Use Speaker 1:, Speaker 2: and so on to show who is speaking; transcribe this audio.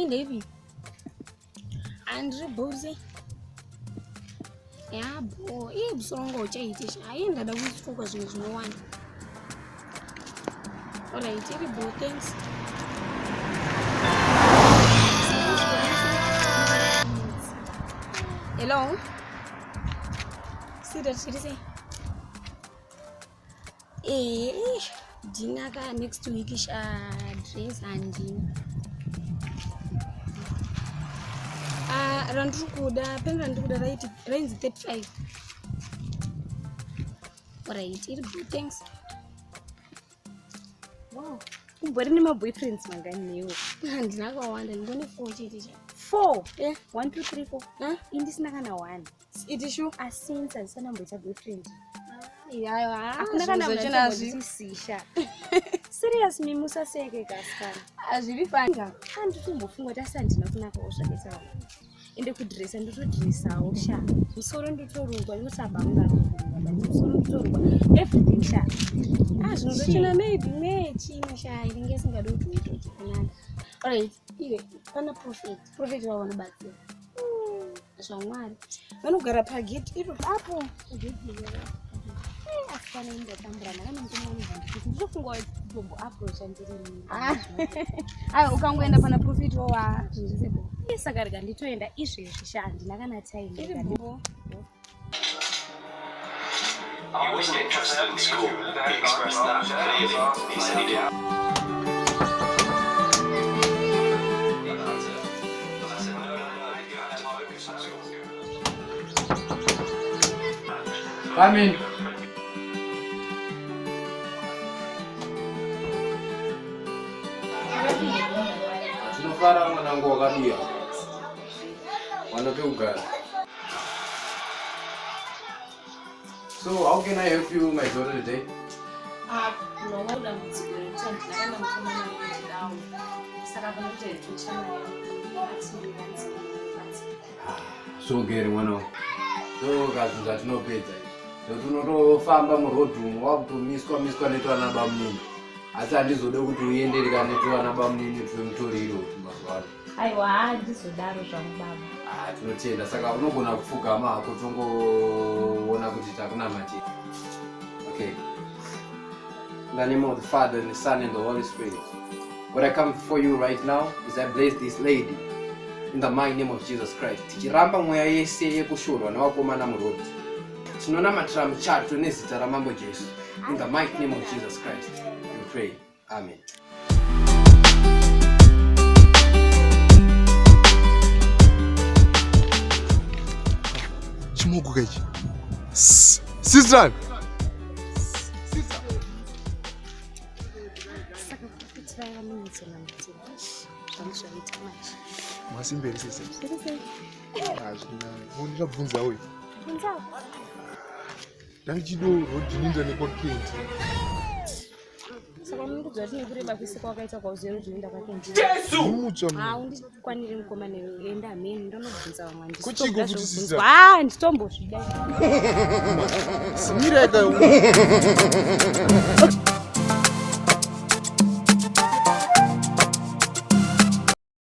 Speaker 1: Maybe. Andre Bose. Yeah, boy. If song or change, I ended up with focus with no one. Alright, terrible things. Hello? See that she say? Dinner next week is dress and dinner. Around Rukuda, right? Range 35. Alright, thanks.
Speaker 2: Wow. But my boyfriends, my guy, new.
Speaker 1: And now I want and going 4.
Speaker 2: 4? Yeah. 1, 2, 3, 4.
Speaker 1: Huh?
Speaker 2: In this Nagana 1.
Speaker 1: It is you.
Speaker 2: As since I saw a boyfriend.
Speaker 1: Yeah,
Speaker 2: I'm serious, me Musa Sege Gaskan.
Speaker 1: As you find out.
Speaker 2: And to move what I sent in a course. In the good dress and the dress out sharp. We saw on the tour, but you saw everything sharp. As no maybe chin shy, and guessing I don't do it.
Speaker 1: Alright, here, Kunamatirwa. Prophet on the back. So one. When you got a packet, it was apple.
Speaker 2: I in the Tambrana and looking what approach and
Speaker 1: I can't go up on a prophet or
Speaker 2: yes, I got a little in the issue. She shan't. I'm gonna tell you.
Speaker 3: I wasn't interested in school. He expressed that clearly. He said he did.
Speaker 4: Come in. Tunofara mwanangu wakadia. Wanapeuka. So how can I help you, my daughter, today?
Speaker 2: No, what I'm going
Speaker 4: So get one of. So guys, that's no better. So do not famba murodroom, walk to Miss Comisco to an abamni. As I just would go to the end of an abamni from Torino.
Speaker 2: I want this with that from Baba.
Speaker 4: To not say the Saka no gonna Fugama, Kotongo, one of the Takunamati. Okay. In the name of the Father, and the Son, and the Holy Spirit. What I come for you right now is I bless this lady in the mighty name of Jesus Christ. Tichiramba mweya yese yekushorwa nevakomana murodhi. Tinonamatira muchato nezita ramambo Jesu. In the mighty name of Jesus Christ, we pray. Amen.
Speaker 5: Chimoku kechi. Sister. Masimberi sisi. Mbona bunza wewe?
Speaker 2: Bunza.
Speaker 5: Dangido rodinza ne kokenti.
Speaker 2: Saka mungu dzati kureba kwisika wakaita kwa 0 joinda kwakenti.
Speaker 5: Jesu. Mucho.
Speaker 2: Undikwanire mukoma neenda ameni ndonobvunza vamwe ndisi.
Speaker 5: Kuchiko kuti sister.
Speaker 2: Nditombo zvida.
Speaker 5: Simireka.